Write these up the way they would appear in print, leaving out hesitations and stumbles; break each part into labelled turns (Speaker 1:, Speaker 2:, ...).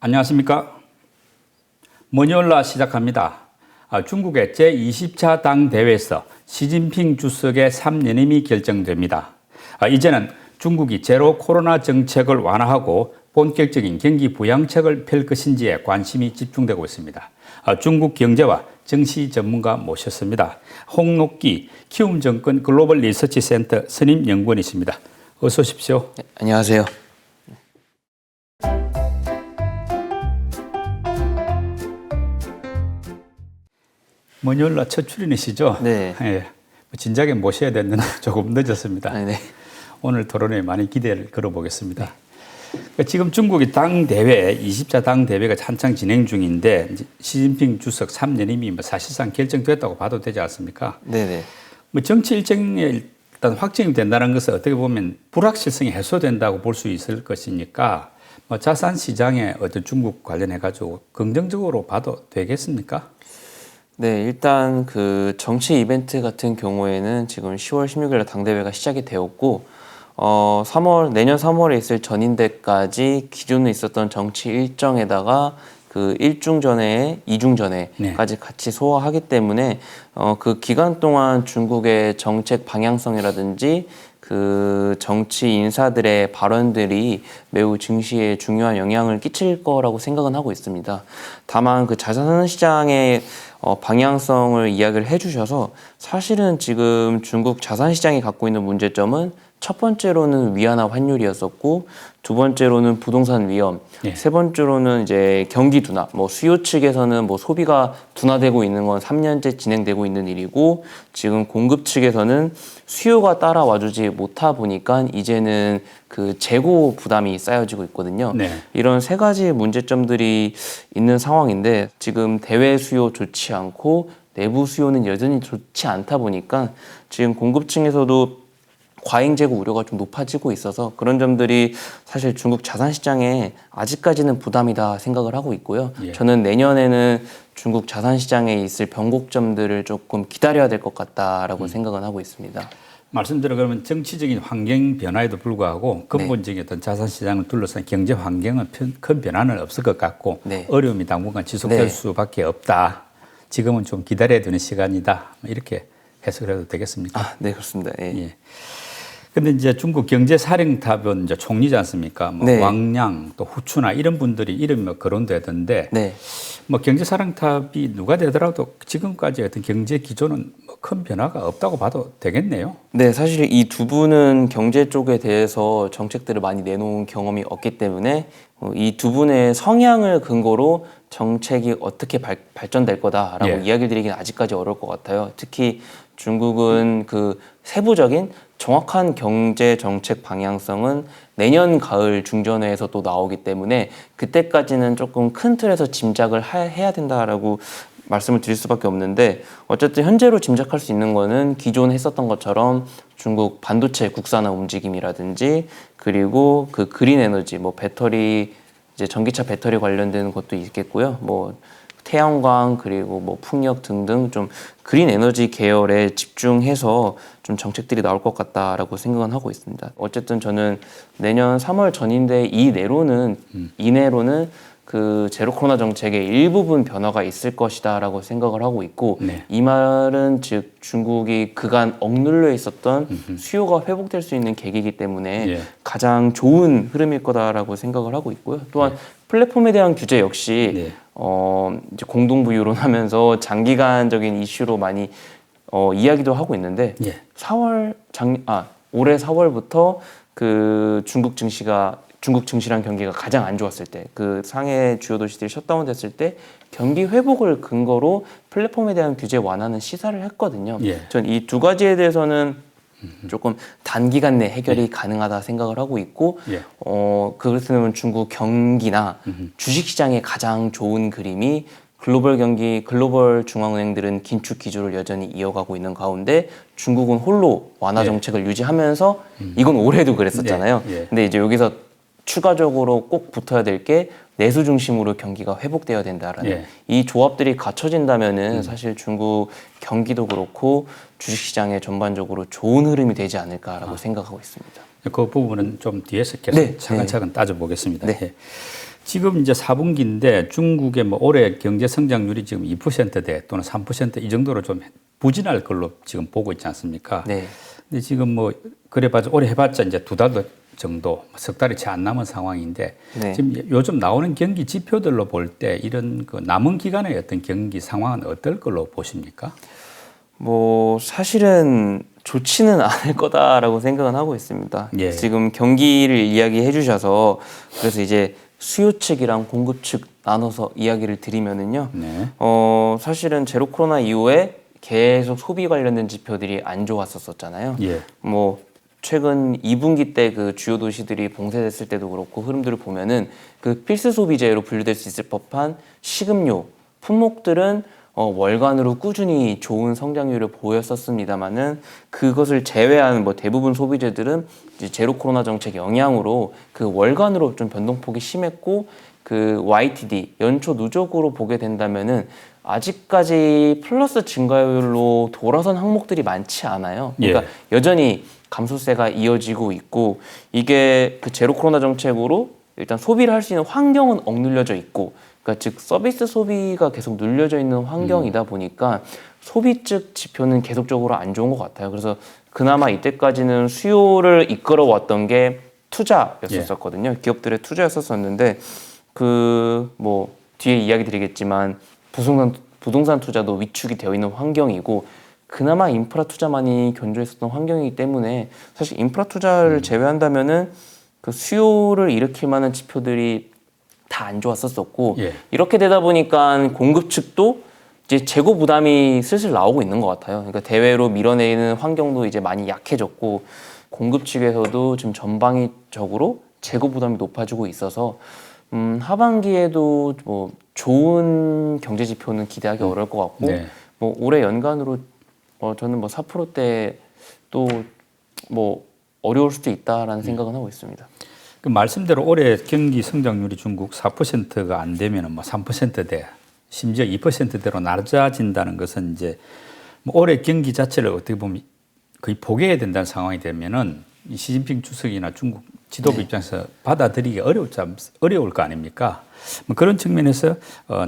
Speaker 1: 안녕하십니까. 머니올라 시작합니다. 중국의 제20차 당대회에서 시진핑 주석의 3연임이 결정됩니다. 이제는 중국이 제로 코로나 정책을 완화하고 본격적인 경기 부양책을 펼 것인지에 관심이 집중되고 있습니다. 중국 경제와 정치 전문가 모셨습니다. 홍록기 키움증권 글로벌 리서치 센터 선임 연구원이십니다. 어서 오십시오.
Speaker 2: 네, 안녕하세요.
Speaker 1: 머니올라 첫 출연이시죠?
Speaker 2: 네.
Speaker 1: 예, 진작에 모셔야 됐는데 조금 늦었습니다.
Speaker 2: 네.
Speaker 1: 오늘 토론에 많이 기대를 걸어보겠습니다. 지금 중국이 당대회, 20차 당대회가 한창 진행 중인데 시진핑 주석 3연임이 사실상 결정됐다고 봐도 되지 않습니까?
Speaker 2: 네네.
Speaker 1: 정치 일정에 일단 확정이 된다는 것은 어떻게 보면 불확실성이 해소된다고 볼 수 있을 것이니까 자산 시장에 어떤 중국 관련해 가지고 긍정적으로 봐도 되겠습니까?
Speaker 2: 네, 일단 그 정치 이벤트 같은 경우에는 지금 10월 16일 당대회가 시작이 되었고, 내년 3월에 있을 전인대까지 기존에 있었던 정치 일정에다가 그 1중 전에 2중 전에까지 같이 소화하기 때문에 그 기간 동안 중국의 정책 방향성이라든지 그 정치 인사들의 발언들이 매우 증시에 중요한 영향을 끼칠 거라고 생각은 하고 있습니다. 다만 그 자산 시장의 방향성을 이야기를 해주셔서 사실은 지금 중국 자산 시장이 갖고 있는 문제점은 첫 번째로는 위안화 환율이었었고, 두 번째로는 부동산 위험, 세 번째로는 이제 경기 둔화, 수요 측에서는 소비가 둔화되고 있는 건 3년째 진행되고 있는 일이고, 지금 공급 측에서는 수요가 따라와주지 못하 보니까 이제는 그 재고 부담이 쌓여지고 있거든요. 네. 이런 세 가지 문제점들이 있는 상황인데 지금 대외 수요 좋지 않고 내부 수요는 여전히 좋지 않다 보니까 지금 공급층에서도 과잉 재고 우려가 좀 높아지고 있어서 그런 점들이 사실 중국 자산 시장에 아직까지는 부담이다 생각을 하고 있고요. 저는 내년에는 중국 자산 시장에 있을 변곡점들을 조금 기다려야 될 것 같다라고 생각은 하고 있습니다.
Speaker 1: 말씀대로 그러면 정치적인 환경 변화에도 불구하고 근본적인 어떤 자산 시장을 둘러싼 경제 환경은 큰 변화는 없을 것 같고 어려움이 당분간 지속될 수밖에 없다. 지금은 좀 기다려야 되는 시간이다. 이렇게 해석을 해도 되겠습니까?
Speaker 2: 네, 그렇습니다. 예.
Speaker 1: 근데 이제 중국 경제사령탑은 이제 총리지 않습니까? 왕량 또 후추나 이런 분들이 이름이 거론되던데 경제사령탑이 누가 되더라도 지금까지 어떤 경제 기조는 큰 변화가 없다고 봐도 되겠네요.
Speaker 2: 네, 사실 이 두 분은 경제 쪽에 대해서 정책들을 많이 내놓은 경험이 없기 때문에 이 두 분의 성향을 근거로 정책이 어떻게 발전될 거다라고 이야기 드리기는 아직까지 어려울 것 같아요. 특히 중국은 그 세부적인 정확한 경제 정책 방향성은 내년 가을 중전회에서 또 나오기 때문에 그때까지는 조금 큰 틀에서 짐작을 해야 된다라고 말씀을 드릴 수밖에 없는데, 어쨌든 현재로 짐작할 수 있는 거는 기존 했었던 것처럼 중국 반도체 국산화 움직임이라든지 그리고 그 그린 에너지 배터리 이제 전기차 배터리 관련된 것도 있겠고요. 태양광 그리고 풍력 등등 좀 그린 에너지 계열에 집중해서 좀 정책들이 나올 것 같다라고 생각은 하고 있습니다. 어쨌든 저는 내년 3월 전인대 이내로는 그 제로 코로나 정책의 일부분 변화가 있을 것이다라고 생각을 하고 있고, 이 말은 즉 중국이 그간 억눌려 있었던 수요가 회복될 수 있는 계기이기 때문에 가장 좋은 흐름일 거다라고 생각을 하고 있고요. 또한 플랫폼에 대한 규제 역시 이제 공동부유론하면서 장기간적인 이슈로 많이 이야기도 하고 있는데 올해 4월부터 그 중국 증시랑 경기가 가장 안 좋았을 때, 그 상해 주요 도시들이 셧다운 됐을 때 경기 회복을 근거로 플랫폼에 대한 규제 완화는 시사를 했거든요. 전 이 두 가지에 대해서는 조금 단기간 내 해결이 가능하다 생각을 하고 있고, 그렇다면 중국 경기나 주식시장의 가장 좋은 그림이 글로벌 중앙은행들은 긴축 기조를 여전히 이어가고 있는 가운데 중국은 홀로 완화 정책을 유지하면서 이건 올해도 그랬었잖아요. 근데 이제 여기서 추가적으로 꼭 붙어야 될 게 내수 중심으로 경기가 회복되어야 된다라는 이 조합들이 갖춰진다면은 사실 중국 경기도 그렇고 주식시장에 전반적으로 좋은 흐름이 되지 않을까라고 생각하고 있습니다.
Speaker 1: 그 부분은 좀 뒤에서 계속 차근차근 따져보겠습니다. 지금 이제 4분기인데 중국의 뭐 올해 경제 성장률이 지금 2%대 또는 3% 이 정도로 좀 부진할 걸로 지금 보고 있지 않습니까?
Speaker 2: 네.
Speaker 1: 근데 지금 뭐 그래봐도 올해 해봤자 이제 2달 정도, 석 달이 채 안 남은 상황인데
Speaker 2: 네.
Speaker 1: 지금 요즘 나오는 경기 지표들로 볼 때 이런 그 남은 기간의 어떤 경기 상황은 어떨 걸로 보십니까?
Speaker 2: 뭐 사실은 좋지는 않을 거다라고 생각은 하고 있습니다.
Speaker 1: 예.
Speaker 2: 지금 경기를 이야기해 주셔서 그래서 이제 수요 측이랑 공급 측 나눠서 이야기를 드리면은요.
Speaker 1: 네.
Speaker 2: 사실은 제로 코로나 이후에 계속 소비 관련된 지표들이 안 좋았었잖아요.
Speaker 1: 예.
Speaker 2: 뭐 최근 2분기 때 그 주요 도시들이 봉쇄됐을 때도 그렇고 흐름들을 보면은 그 필수 소비재로 분류될 수 있을 법한 식음료, 품목들은 월간으로 꾸준히 좋은 성장률을 보였었습니다만은 그것을 제외한 뭐 대부분 소비재들은 이제 제로 코로나 정책 영향으로 그 월간으로 좀 변동폭이 심했고 그 YTD 연초 누적으로 보게 된다면은 아직까지 플러스 증가율로 돌아선 항목들이 많지 않아요. 그러니까
Speaker 1: 예.
Speaker 2: 여전히 감소세가 이어지고 있고 이게 그 제로 코로나 정책으로 일단 소비를 할 수 있는 환경은 억눌려져 있고 그러니까 즉 서비스 소비가 계속 눌려져 있는 환경이다 보니까 소비 쪽 지표는 계속적으로 안 좋은 것 같아요. 그래서 그나마 이때까지는 수요를 이끌어왔던 게 투자였었거든요. 기업들의 투자였었는데 그 뭐 뒤에 이야기 드리겠지만 부동산 투자도 위축이 되어 있는 환경이고 그나마 인프라 투자만이 견조했었던 환경이기 때문에 사실 인프라 투자를 제외한다면은 그 수요를 일으킬 만한 지표들이 다 안 좋았었고
Speaker 1: 예.
Speaker 2: 이렇게 되다 보니까 공급 측도 이제 재고 부담이 슬슬 나오고 있는 것 같아요. 그러니까 대외로 밀어내는 환경도 이제 많이 약해졌고 공급 측에서도 지금 전방위적으로 재고 부담이 높아지고 있어서 하반기에도 뭐 좋은 경제 지표는 기대하기 어려울 것 같고
Speaker 1: 네.
Speaker 2: 뭐 올해 연간으로 저는 뭐 4%대 또 뭐 어려울 수도 있다라는 생각은 하고 있습니다.
Speaker 1: 그 말씀대로 올해 경기 성장률이 중국 4%가 안 되면은 뭐 3%대 심지어 2%대로 낮아진다는 것은 이제 뭐 올해 경기 자체를 어떻게 보면 거의 포기해야 된다는 상황이 되면은 이 시진핑 주석이나 중국 지도부 입장에서 받아들이기 어려울 거 아닙니까? 뭐 그런 측면에서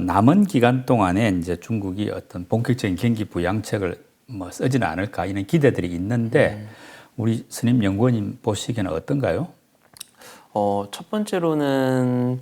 Speaker 1: 남은 기간 동안에 이제 중국이 어떤 본격적인 경기 부양책을 뭐 쓰지는 않을까 이런 기대들이 있는데 우리 스님 연구원님 보시기에는 어떤가요?
Speaker 2: 첫 번째로는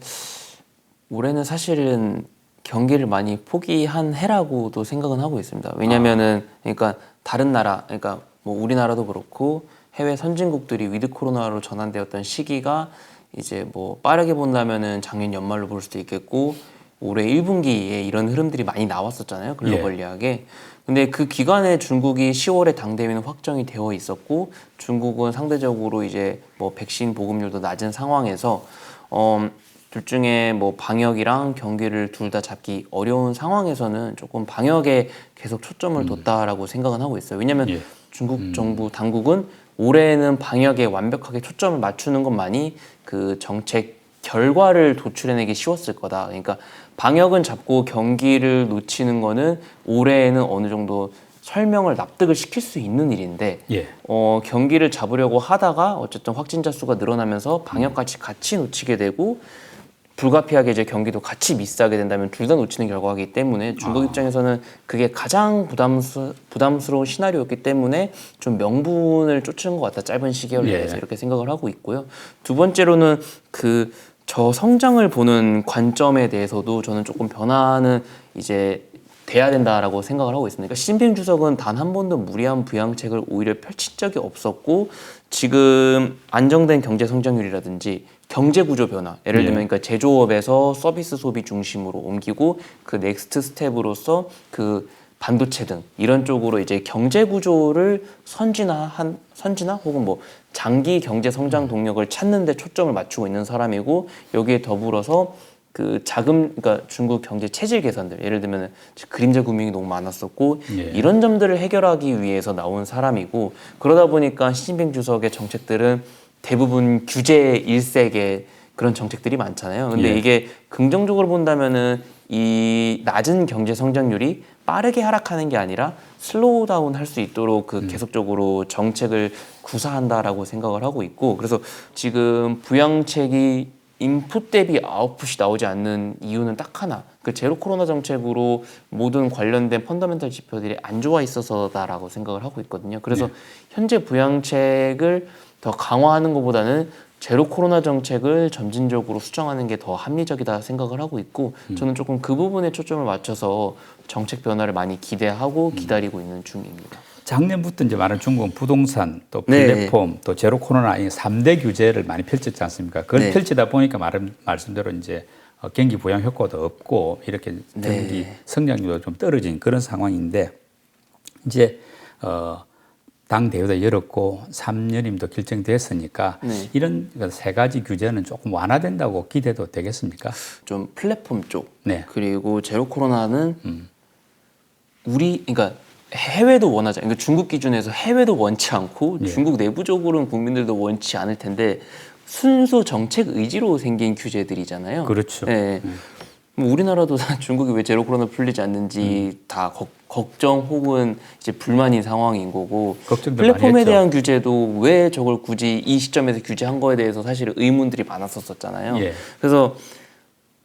Speaker 2: 올해는 사실은 경기를 많이 포기한 해라고도 생각은 하고 있습니다. 왜냐면은 그러니까 다른 나라, 그러니까 뭐 우리나라도 그렇고 해외 선진국들이 위드 코로나로 전환되었던 시기가 이제 뭐 빠르게 본다면은 작년 연말로 볼 수도 있겠고 올해 1분기에 이런 흐름들이 많이 나왔었잖아요. 글로벌리하게. 근데 그 기간에 중국이 10월에 당대회는 확정이 되어 있었고 중국은 상대적으로 이제 뭐 백신 보급률도 낮은 상황에서 둘 중에 뭐 방역이랑 경기를 둘 다 잡기 어려운 상황에서는 조금 방역에 계속 초점을 뒀다라고 생각은 하고 있어요. 왜냐하면 중국 정부 당국은 올해는 방역에 완벽하게 초점을 맞추는 것만이 그 정책 결과를 도출해내기 쉬웠을 거다. 그러니까 방역은 잡고 경기를 놓치는 거는 올해에는 어느 정도 설명을 납득을 시킬 수 있는 일인데 경기를 잡으려고 하다가 어쨌든 확진자 수가 늘어나면서 방역까지 같이 놓치게 되고 불가피하게 이제 경기도 같이 미스하게 된다면 둘 다 놓치는 결과이기 때문에 중국 입장에서는 그게 가장 부담스러운 시나리오였기 때문에 좀 명분을 쫓는 것 같다. 짧은 시기를 내에서 이렇게 생각을 하고 있고요. 두 번째로는 그 저성장을 보는 관점에 대해서도 저는 조금 변화는 이제 돼야 된다라고 생각을 하고 있습니다. 그러니까 시진핑 주석은 단 한 번도 무리한 부양책을 오히려 펼친 적이 없었고 지금 안정된 경제 성장률이라든지 경제 구조 변화, 예를 들면 그러니까 제조업에서 서비스 소비 중심으로 옮기고 그 넥스트 스텝으로서 그 반도체 등 이런 쪽으로 이제 경제 구조를 선진화 혹은 뭐 장기 경제 성장 동력을 찾는 데 초점을 맞추고 있는 사람이고 여기에 더불어서 그 그러니까 중국 경제 체질 개선들, 예를 들면 그림자 금융이 너무 많았었고 이런 점들을 해결하기 위해서 나온 사람이고 그러다 보니까 시진핑 주석의 정책들은 대부분 규제 일색의 그런 정책들이 많잖아요. 근데 이게 긍정적으로 본다면은 이 낮은 경제 성장률이 빠르게 하락하는 게 아니라 슬로우 다운 할 수 있도록 그 계속적으로 정책을 구사한다라고 생각을 하고 있고 그래서 지금 부양책이 인풋 대비 아웃풋이 나오지 않는 이유는 딱 하나. 그 제로 코로나 정책으로 모든 관련된 펀더멘털 지표들이 안 좋아 있어서다라고 생각을 하고 있거든요. 그래서 현재 부양책을 더 강화하는 것보다는 제로 코로나 정책을 점진적으로 수정하는 게 더 합리적이다 생각을 하고 있고 저는 조금 그 부분에 초점을 맞춰서 정책 변화를 많이 기대하고 기다리고 있는 중입니다.
Speaker 1: 작년부터 이제 말한 중국은 부동산, 또 플랫폼, 또 제로 코로나 이 3대 규제를 많이 펼쳤지 않습니까? 그걸 펼치다 보니까 말씀대로 이제 경기 부양 효과도 없고 이렇게 경기 성장률도 좀 떨어진 그런 상황인데 이제 당 대회도 열었고 3년임도 결정됐으니까 이런 세 가지 규제는 조금 완화된다고 기대도 되겠습니까?
Speaker 2: 좀 플랫폼 쪽 그리고 제로 코로나는 그러니까 해외도 원하지 그러니까 중국 기준에서 해외도 원치 않고 중국 내부적으로는 국민들도 원치 않을 텐데 순수 정책 의지로 생긴 규제들이잖아요.
Speaker 1: 그렇죠.
Speaker 2: 뭐 우리나라도 중국이 왜 제로 코로나 풀리지 않는지 다 걱정 혹은 이제 불만인 상황인 거고 플랫폼에 대한 규제도 왜 저걸 굳이 이 시점에서 규제한 거에 대해서 사실 의문들이 많았었잖아요. 그래서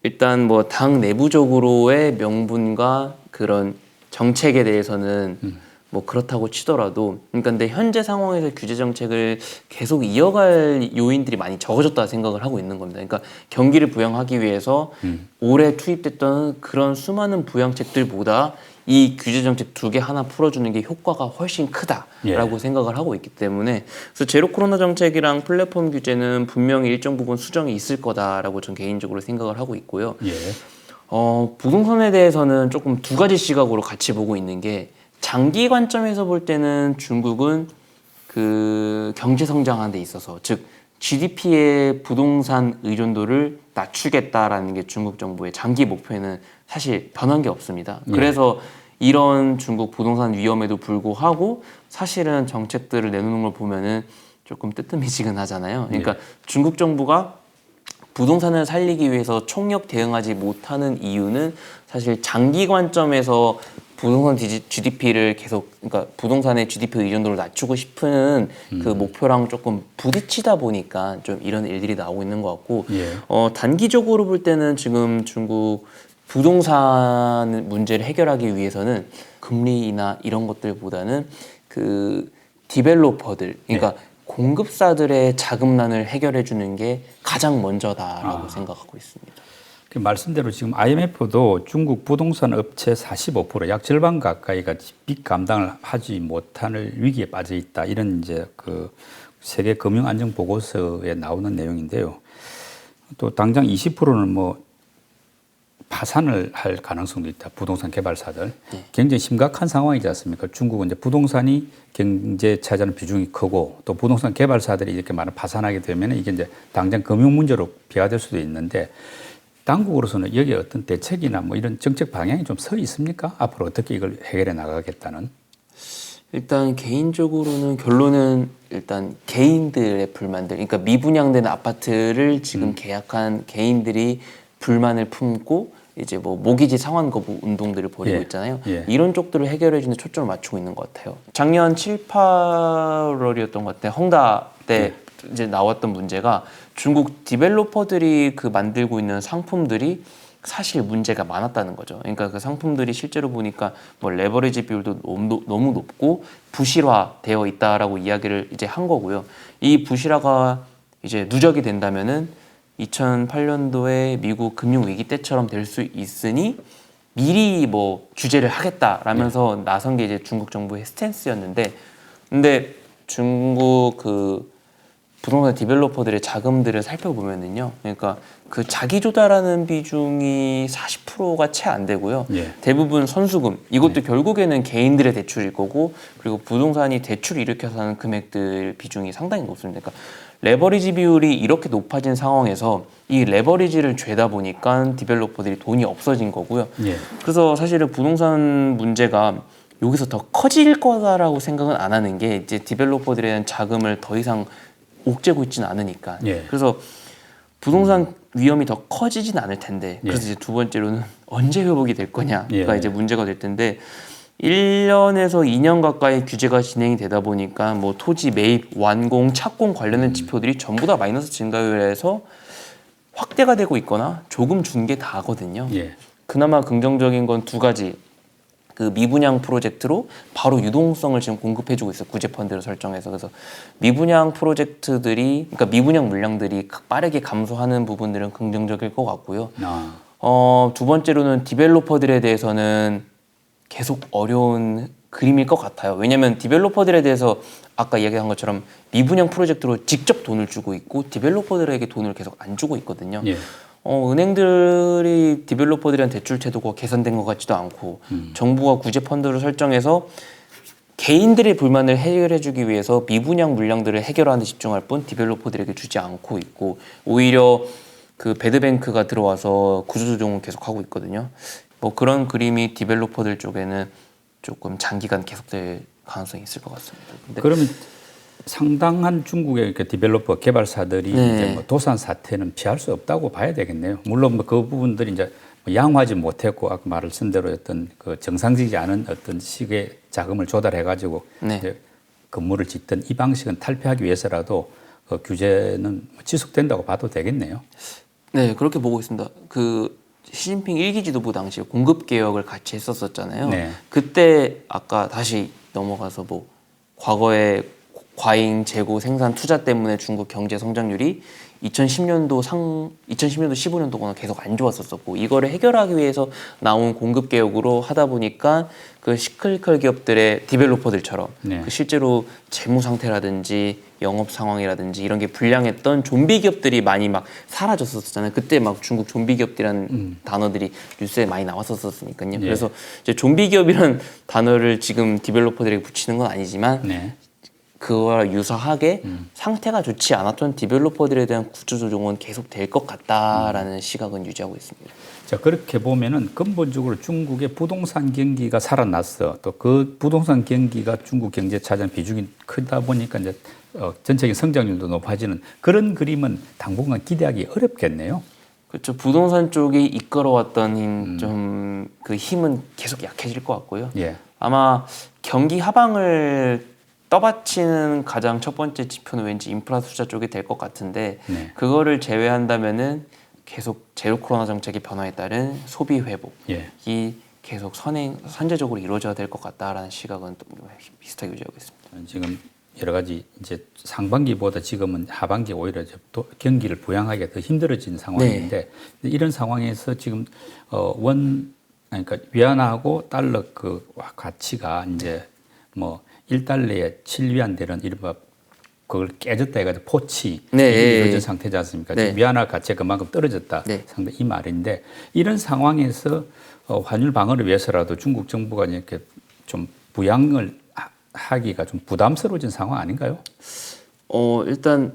Speaker 2: 일단 뭐 당 내부적으로의 명분과 그런 정책에 대해서는 뭐 그렇다고 치더라도 그러니까 근데 현재 상황에서 규제 정책을 계속 이어갈 요인들이 많이 적어졌다 생각을 하고 있는 겁니다. 그러니까 경기를 부양하기 위해서 올해 투입됐던 그런 수많은 부양책들보다 이 규제 정책 2개 하나 풀어주는 게 효과가 훨씬 크다라고 생각을 하고 있기 때문에 그래서 제로 코로나 정책이랑 플랫폼 규제는 분명히 일정 부분 수정이 있을 거다라고 전 개인적으로 생각을 하고 있고요. 부동산에 대해서는 조금 두 가지 시각으로 같이 보고 있는 게 장기 관점에서 볼 때는 중국은 그 경제 성장하는 데 있어서 즉 GDP의 부동산 의존도를 낮추겠다라는 게 중국 정부의 장기 목표에는 사실 변한 게 없습니다. 그래서 이런 중국 부동산 위험에도 불구하고 사실은 정책들을 내놓는 걸 보면은 조금 뜨뜻미지근하잖아요. 그러니까 중국 정부가 부동산을 살리기 위해서 총력 대응하지 못하는 이유는 사실 장기 관점에서 부동산 GDP를 계속 그러니까 부동산의 GDP 의존도를 낮추고 싶은 그 목표랑 조금 부딪히다 보니까 좀 이런 일들이 나오고 있는 것 같고 단기적으로 볼 때는 지금 중국 부동산 문제를 해결하기 위해서는 금리나 이런 것들보다는 그 디벨로퍼들 그러니까 공급사들의 자금난을 해결해 주는 게 가장 먼저다라고 생각하고 있습니다.
Speaker 1: 그 말씀대로 지금 IMF도 중국 부동산 업체 45%, 약 절반 가까이가 빚 감당을 하지 못할 위기에 빠져 있다. 이런 이제 그 세계 금융 안정 보고서에 나오는 내용인데요. 또 당장 20%는 뭐 파산을 할 가능성도 있다. 부동산 개발사들. 굉장히 심각한 상황이지 않습니까? 중국은 이제 부동산이 경제 차지하는 비중이 크고 또 부동산 개발사들이 이렇게 많이 파산하게 되면 이게 이제 당장 금융 문제로 비화될 수도 있는데 당국으로서는 여기에 어떤 대책이나 뭐 이런 정책 방향이 좀 서 있습니까? 앞으로 어떻게 이걸 해결해 나가겠다는?
Speaker 2: 일단 개인적으로는 결론은 일단 개인들의 불만들, 그러니까 미분양된 아파트를 지금 계약한 개인들이 불만을 품고 이제 뭐 모기지 상환 거부 운동들을 벌이고 있잖아요. 이런 쪽들을 해결해 주는 초점을 맞추고 있는 것 같아요. 작년 7, 8월이었던 것 같아요. 헝다 때 이제 나왔던 문제가 중국 디벨로퍼들이 그 만들고 있는 상품들이 사실 문제가 많았다는 거죠. 그러니까 그 상품들이 실제로 보니까 뭐 레버리지 비율도 너무 높고 부실화되어 있다라고 이야기를 이제 한 거고요. 이 부실화가 이제 누적이 된다면은 2008년도에 미국 금융 위기 때처럼 될 수 있으니 미리 뭐 규제를 하겠다라면서 나선 게 이제 중국 정부의 스탠스였는데, 근데 중국 그 부동산 디벨로퍼들의 자금들을 살펴보면은요, 그러니까 그 자기 조달하는 비중이 40%가 채 안 되고요. 대부분 선수금, 이것도 결국에는 개인들의 대출일 거고, 그리고 부동산이 대출을 일으켜서 하는 금액들 비중이 상당히 높습니다. 그러니까 레버리지 비율이 이렇게 높아진 상황에서 이 레버리지를 죄다 보니까 디벨로퍼들이 돈이 없어진 거고요. 그래서 사실은 부동산 문제가 여기서 더 커질 거다라고 생각은 안 하는 게 이제 디벨로퍼들에 대한 자금을 더 이상 옥죄고 있지는 않으니까. 그래서 부동산 위험이 더 커지진 않을 텐데. 그래서 이제 두 번째로는 언제 회복이 될 거냐가 이제 문제가 될 텐데 1년에서 2년 가까이 규제가 진행이 되다 보니까 뭐 토지 매입, 완공, 착공 관련된 지표들이 전부 다 마이너스 증가율에서 확대가 되고 있거나 조금 준 게 다거든요.
Speaker 1: 예.
Speaker 2: 그나마 긍정적인 건 두 가지. 그 미분양 프로젝트로 바로 유동성을 지금 공급해주고 있어요. 구제 펀드를 설정해서. 그래서 미분양 프로젝트들이, 그러니까 미분양 물량들이 빠르게 감소하는 부분들은 긍정적일 것 같고요. 두 번째로는 디벨로퍼들에 대해서는 계속 어려운 그림일 것 같아요. 왜냐하면 디벨로퍼들에 대해서 아까 이야기한 것처럼 미분양 프로젝트로 직접 돈을 주고 있고 디벨로퍼들에게 돈을 계속 안 주고 있거든요.
Speaker 1: 예.
Speaker 2: 은행들이 디벨로퍼들이란 대출 제도가 개선된 것 같지도 않고 정부가 구제 펀드를 설정해서 개인들의 불만을 해결해주기 위해서 미분양 물량들을 해결하는 데 집중할 뿐 디벨로퍼들에게 주지 않고 있고 오히려 그 배드뱅크가 들어와서 구조조정을 계속하고 있거든요. 뭐 그런 그림이 디벨로퍼들 쪽에는 조금 장기간 계속될 가능성이 있을 것 같습니다. 근데
Speaker 1: 그러면 상당한 중국의 그 디벨로퍼 개발사들이
Speaker 2: 네.
Speaker 1: 이제 뭐 도산 사태는 피할 수 없다고 봐야 되겠네요. 물론 뭐 그 부분들이 이제 뭐 양호하지 못했고 아까 말씀 대로 어떤 그 정상적이지 않은 어떤 식의 자금을 조달해 가지고
Speaker 2: 네.
Speaker 1: 이제 건물을 짓던 이 방식은 탈피하기 위해서라도 그 규제는 지속된다고 봐도 되겠네요.
Speaker 2: 네, 그렇게 보고 있습니다. 그 시진핑 1기 지도부 당시에 공급 개혁을 같이 했었잖아요.
Speaker 1: 네.
Speaker 2: 그때 아까 다시 넘어가서 뭐 과거에 과잉 재고 생산 투자 때문에 중국 경제 성장률이 2010년도 15년도거나 계속 안 좋았었고 이거를 해결하기 위해서 나온 공급 개혁으로 하다 보니까 그 시클리컬 기업들의 디벨로퍼들처럼
Speaker 1: 네.
Speaker 2: 그 실제로 재무 상태라든지 영업 상황이라든지 이런 게 불량했던 좀비 기업들이 많이 막 사라졌었잖아요. 그때 막 중국 좀비 기업이라는 단어들이 뉴스에 많이 나왔었으니까요.
Speaker 1: 예.
Speaker 2: 그래서 이제 좀비 기업이라는 단어를 지금 디벨로퍼들에게 붙이는 건 아니지만
Speaker 1: 네.
Speaker 2: 그와 유사하게 상태가 좋지 않았던 디벨로퍼들에 대한 구조조정은 계속 될 것 같다라는 시각은 유지하고 있습니다.
Speaker 1: 자, 그렇게 보면은 근본적으로 중국의 부동산 경기가 살아났어. 또 그 부동산 경기가 중국 경제에 차지하는 비중이 크다 보니까 이제 전체적인 성장률도 높아지는 그런 그림은 당분간 기대하기 어렵겠네요.
Speaker 2: 그렇죠. 부동산 쪽이 이끌어왔던 좀 그 힘은 계속 약해질 것 같고요.
Speaker 1: 예.
Speaker 2: 아마 경기 하방을 떠받치는 가장 첫 번째 지표는 왠지 인프라 투자 쪽이 될 것 같은데
Speaker 1: 네.
Speaker 2: 그거를 제외한다면은 계속 제로 코로나 정책의 변화에 따른 소비 회복이
Speaker 1: 예.
Speaker 2: 계속 선제적으로 이루어져야 될 것 같다라는 시각은 또 비슷하게 유지하고 있습니다.
Speaker 1: 지금 여러 가지 이제 상반기보다 지금은 하반기 오히려 또 경기를 부양하기가 더 힘들어진 상황인데 이런 상황에서 지금 그러니까 위안화하고 달러 그 가치가 이제 뭐 1달러에 7위안 되는 이른바 그걸 깨졌다 해가지고 포치 이루어진 상태지 않습니까?
Speaker 2: 네.
Speaker 1: 위안화 가치가 그만큼 떨어졌다. 상당히 이 말인데 이런 상황에서 환율 방어를 위해서라도 중국 정부가 이렇게 좀 부양을 하기가 좀 부담스러워진 상황 아닌가요?
Speaker 2: 일단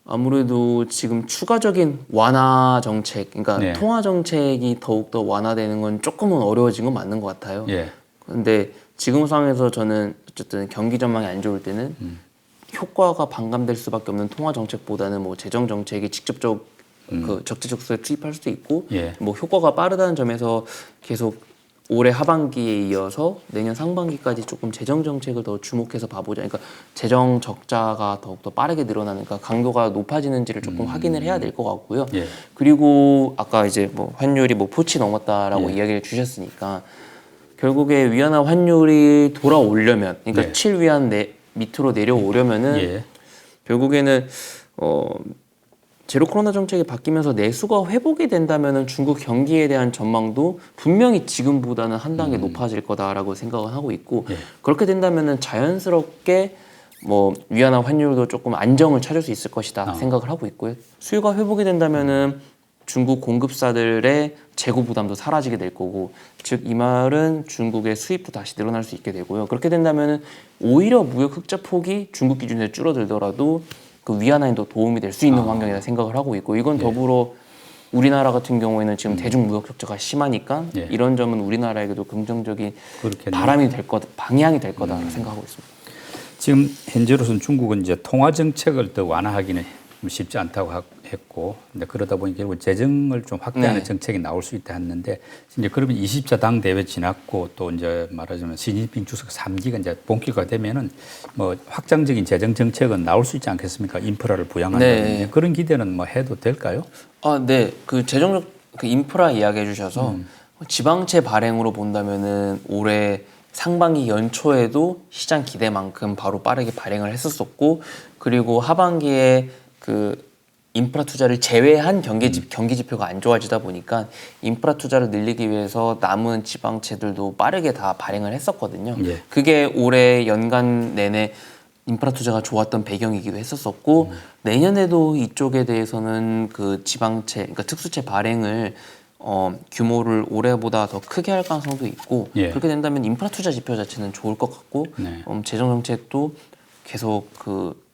Speaker 2: 아무래도 지금 추가적인 완화 정책, 그러니까 통화 정책이 더욱더 완화되는 건 조금은 어려워진 건 맞는 것 같아요. 그런데 지금 상황에서 저는 어쨌든 경기 전망이 안 좋을 때는 효과가 반감될 수밖에 없는 통화 정책보다는 뭐 재정 정책이 직접적 그 적재적소에 투입할 수도 있고 뭐 효과가 빠르다는 점에서 계속 올해 하반기에 이어서 내년 상반기까지 조금 재정 정책을 더 주목해서 봐보자. 그러니까 재정 적자가 더욱더 빠르게 늘어나는, 그러니까 강도가 높아지는지를 조금 확인을 해야 될 것 같고요. 그리고 아까 이제 뭐 환율이 뭐 포치 넘었다라고 이야기를 주셨으니까 결국에 위안화 환율이 돌아오려면, 그러니까 7위안 밑으로 내려오려면은 결국에는 제로 코로나 정책이 바뀌면서 내수가 회복이 된다면은 중국 경기에 대한 전망도 분명히 지금보다는 한 단계 높아질 거다라고 생각을 하고 있고 그렇게 된다면은 자연스럽게 뭐 위안화 환율도 조금 안정을 찾을 수 있을 것이다 생각을 하고 있고요. 수요가 회복이 된다면은 중국 공급사들의 재고 부담도 사라지게 될 거고, 즉 이 말은 중국의 수입도 다시 늘어날 수 있게 되고요. 그렇게 된다면은 오히려 무역 흑자 폭이 중국 기준에 줄어들더라도 그 위안화에도 도움이 될 수 있는 환경이라 생각을 하고 있고, 이건 더불어 우리나라 같은 경우에는 지금 대중 무역 적자가 심하니까 이런 점은 우리나라에게도 긍정적인 바람이 될 거다, 방향이 될 거다 생각하고 있습니다.
Speaker 1: 지금 현재로서는 중국은 이제 통화 정책을 더 완화하기는 쉽지 않다고 했고, 근데 그러다 보니 결국 재정을 좀 확대하는 정책이 나올 수 있다 했는데, 이제 그러면 20차 당 대회 지났고 또 이제 말하자면 시진핑 주석 3기가 이제 본격화 되면은 뭐 확장적인 재정 정책은 나올 수 있지 않겠습니까? 인프라를 부양한다든지 그런 기대는 뭐 해도 될까요?
Speaker 2: 네, 그 재정적 그 인프라 이야기해 주셔서 지방채 발행으로 본다면은 올해 상반기 연초에도 시장 기대만큼 바로 빠르게 발행을 했었었고, 그리고 하반기에 그 인프라 투자를 제외한 경기 지표가 안 좋아지다 보니까 인프라 투자를 늘리기 위해서 남은 지방채들도 빠르게 다 발행을 했었거든요.
Speaker 1: 예.
Speaker 2: 그게 올해 연간 내내 인프라 투자가 좋았던 배경이기도 했었었고, 내년에도 이쪽에 대해서는 그 지방채, 그러니까 특수채 발행을 규모를 올해보다 더 크게 할 가능성도 있고, 그렇게 된다면 인프라 투자 지표 자체는 좋을 것 같고, 재정 정책도 계속 그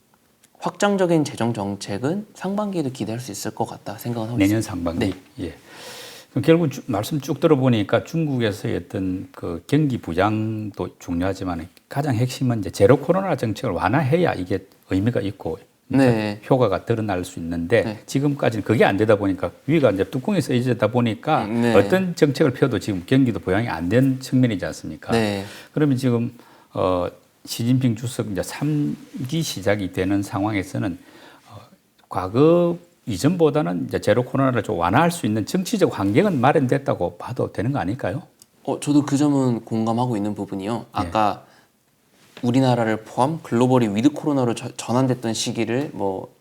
Speaker 2: 확장적인 재정 정책은 상반기에도 기대할 수 있을 것 같다 생각은 하고
Speaker 1: 내년
Speaker 2: 있습니다.
Speaker 1: 상반기. 예. 그럼 결국 말씀 쭉 들어보니까 중국에서의 어떤 그 경기 부양도 중요하지만 가장 핵심은 이제 제로 코로나 정책을 완화해야 이게 의미가 있고 효과가 드러날 수 있는데 지금까지는 그게 안 되다 보니까 위가 이제 뚜껑이 써지다 보니까 어떤 정책을 펴도 지금 경기도 부양이 안 된 측면이지 않습니까? 그러면 지금 시진핑 주석 이제 3기 시작이 되는 상황에서는 과거 이전보다는 이제 제로 코로나를 좀 완화할 수 있는 정치적 환경은 마련됐다고 봐도 되는 거 아닐까요?
Speaker 2: 저도 그 점은 공감하고 있는 부분이요. 아까 우리나라를 포함 글로벌이 위드 코로나로 전환됐던 시기를 뭐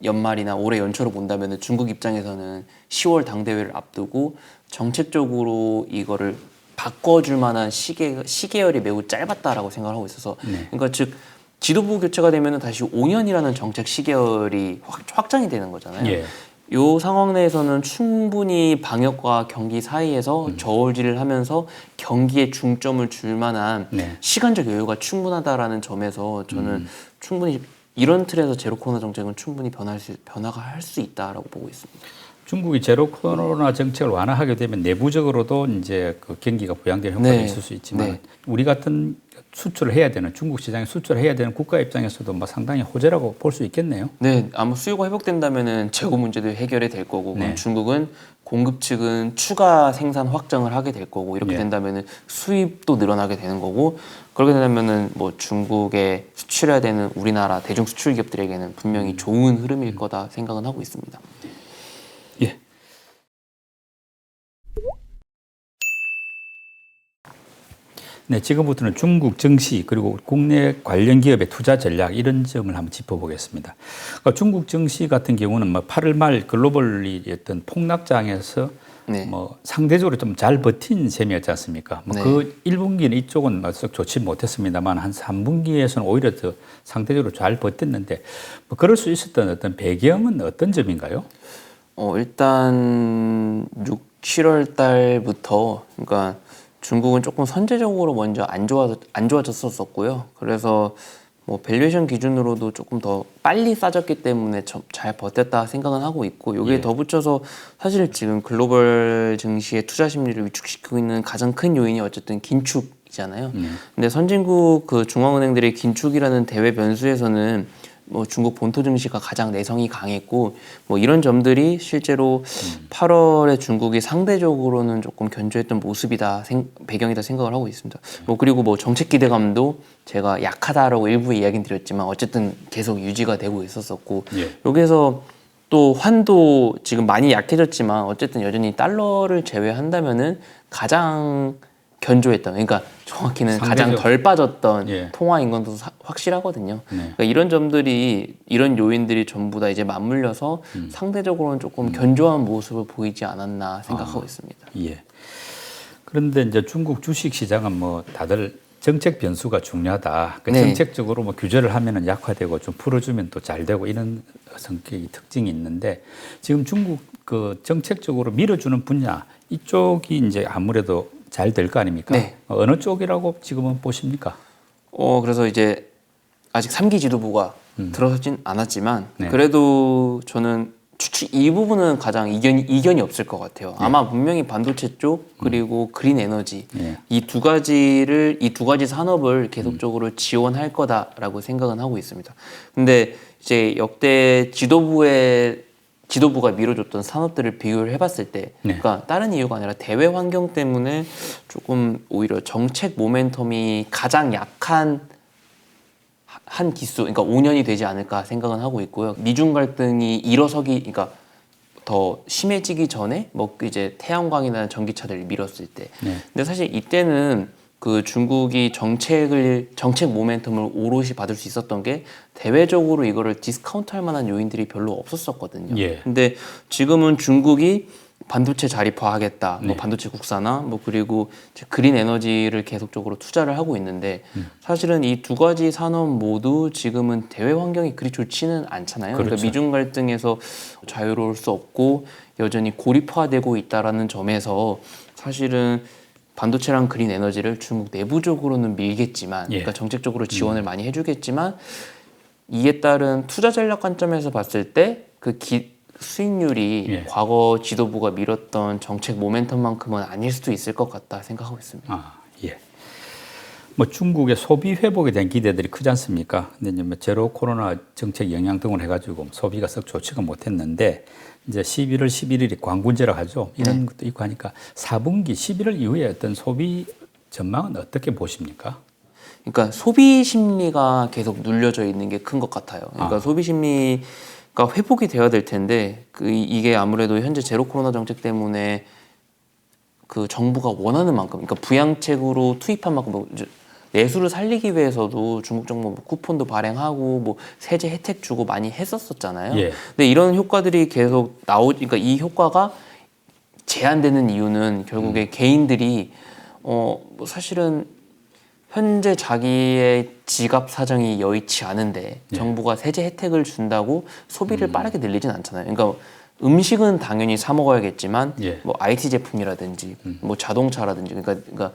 Speaker 2: 연말이나 올해 연초로 본다면 중국 입장에서는 10월 당대회를 앞두고 정책적으로 이거를 바꿔줄 만한 시계열이 매우 짧았다라고 생각을 하고 있어서 그러니까 즉 지도부 교체가 되면 다시 5년이라는 정책 시계열이 확장이 되는 거잖아요. 이 상황 내에서는 충분히 방역과 경기 사이에서 저울질을 하면서 경기에 중점을 줄 만한 시간적 여유가 충분하다라는 점에서 저는 충분히 이런 틀에서 제로 코로나 정책은 충분히 변화가 할 수 있다라고 보고 있습니다.
Speaker 1: 중국이 제로 코로나 정책을 완화하게 되면 내부적으로도 이제 그 경기가 부양되는 효과가 있을 수 있지만 우리 같은 수출을 해야 되는 중국 시장에 수출을 해야 되는 국가 입장에서도 뭐 상당히 호재라고 볼 수 있겠네요.
Speaker 2: 아마 수요가 회복된다면은 재고 문제도 해결이 될 거고 그럼 중국은 공급 측은 추가 생산 확장을 하게 될 거고 이렇게 된다면은 수입도 늘어나게 되는 거고 그렇게 된다면은 뭐 중국에 수출해야 되는 우리나라 대중 수출 기업들에게는 분명히 좋은 흐름일 거다 생각은 하고 있습니다.
Speaker 1: 예. 네, 지금부터는 중국 증시 그리고 국내 관련 기업의 투자 전략 이런 점을 한번 짚어보겠습니다. 그러니까 중국 증시 같은 경우는 뭐 8월 말 글로벌리 어떤 폭락장에서 뭐 상대적으로 좀 잘 버틴 셈이었지 않습니까? 그 1분기는 이쪽은 썩 좋지 못했습니다만 한 3분기에서는 오히려 더 상대적으로 잘 버텼는데 뭐 그럴 수 있었던 어떤 배경은 어떤 점인가요?
Speaker 2: 일단 6, 7월 달부터 그러니까 중국은 조금 선제적으로 먼저 안 좋아졌었고요. 그래서 뭐 밸류에이션 기준으로도 조금 더 빨리 싸졌기 때문에 잘 버텼다 생각은 하고 있고 여기에 덧붙여서 사실 지금 글로벌 증시의 투자 심리를 위축시키고 있는 가장 큰 요인이 어쨌든 긴축이잖아요. 근데 선진국 그 중앙은행들의 긴축이라는 대외 변수에서는 뭐 중국 본토 증시가 가장 내성이 강했고 뭐 이런 점들이 실제로 8월에 중국이 상대적으로는 조금 견조했던 모습이다 배경이다 생각을 하고 있습니다. 뭐 그리고 뭐 정책 기대감도 제가 약하다라고 일부에 이야기는 드렸지만 어쨌든 계속 유지가 되고 있었었고 여기에서 또 환도 지금 많이 약해졌지만 어쨌든 여전히 달러를 제외한다면은 가장 견조했던 그러니까 정확히는 가장 덜 빠졌던 통화인 건 또 확실하거든요. 그러니까 이런 점들이 이런 요인들이 전부 다 이제 맞물려서 상대적으로는 조금 견조한 모습을 보이지 않았나 생각하고 있습니다.
Speaker 1: 예. 그런데 이제 중국 주식 시장은 뭐 다들 정책 변수가 중요하다. 그 정책적으로 뭐 규제를 하면은 약화되고 좀 풀어주면 또 잘 되고 이런 성격이 특징이 있는데 지금 중국 그 정책적으로 밀어주는 분야 이쪽이 이제 아무래도 잘 될 거 아닙니까? 어느 쪽이라고 지금은 보십니까?
Speaker 2: 그래서 이제 아직 3기 지도부가 들어서진 않았지만 그래도 저는 이 부분은 가장 이견이 없을 것 같아요. 아마 분명히 반도체 쪽 그리고 그린 에너지 이 두 가지 산업을 계속적으로 지원할 거다라고 생각은 하고 있습니다. 근데 이제 역대 지도부의 지도부가 밀어줬던 산업들을 비교를 해봤을 때,
Speaker 1: 네.
Speaker 2: 그러니까 다른 이유가 아니라 대외 환경 때문에 조금 오히려 정책 모멘텀이 가장 약한 한 기수, 그러니까 5년이 되지 않을까 생각은 하고 있고요. 미중 갈등이 일어서기, 그러니까 더 심해지기 전에 뭐 이제 태양광이나 전기차들을 밀었을 때.
Speaker 1: 네.
Speaker 2: 근데 사실 이때는 그 중국이 정책 모멘텀을 오롯이 받을 수 있었던 게 대외적으로 이거를 디스카운트할 만한 요인들이 별로 없었었거든요.
Speaker 1: 예.
Speaker 2: 근데 지금은 중국이 반도체 자립화하겠다,
Speaker 1: 네.
Speaker 2: 뭐 반도체 국산화, 뭐 그리고 이제 그린 에너지를 계속적으로 투자를 하고 있는데 사실은 이 두 가지 산업 모두 지금은 대외 환경이 그리 좋지는 않잖아요.
Speaker 1: 그렇죠.
Speaker 2: 그러니까 미중 갈등에서 자유로울 수 없고 여전히 고립화되고 있다라는 점에서 사실은 반도체랑 그린 에너지를 중국 내부적으로는 밀겠지만,
Speaker 1: 예.
Speaker 2: 그러니까 정책적으로 지원을 많이 해주겠지만 이에 따른 투자 전략 관점에서 봤을 때 그 수익률이
Speaker 1: 예.
Speaker 2: 과거 지도부가 밀었던 정책 모멘텀만큼은 아닐 수도 있을 것 같다 생각하고 있습니다.
Speaker 1: 아, 예. 뭐 중국의 소비 회복에 대한 기대들이 크지 않습니까? 근데 이제 뭐 제로 코로나 정책 영향 등을 해가지고 소비가 썩 좋지가 못했는데 이제 11월 11일이 광군제라고 하죠. 이런 것도 있고 하니까 4분기 11월 이후에 어떤 소비 전망은 어떻게 보십니까?
Speaker 2: 그러니까 소비 심리가 계속 눌려져 있는 게 큰 것 같아요. 그러니까 소비 심리가 회복이 되어야 될 텐데 이게 아무래도 현재 제로 코로나 정책 때문에 그 정부가 원하는 만큼, 그러니까 부양책으로 투입한 만큼 뭐 내수를 살리기 위해서도 중국 정부 뭐 쿠폰도 발행하고 뭐 세제 혜택 주고 많이 했었잖아요.
Speaker 1: 예.
Speaker 2: 근데 이런 효과들이 계속 그러니까 이 효과가 제한되는 이유는 결국에 개인들이 뭐 사실은 현재 자기의 지갑 사정이 여의치 않은데 정부가 세제 혜택을 준다고 소비를 빠르게 늘리진 않잖아요. 그러니까 음식은 당연히 사 먹어야겠지만 뭐 IT 제품이라든지 뭐 자동차라든지 그러니까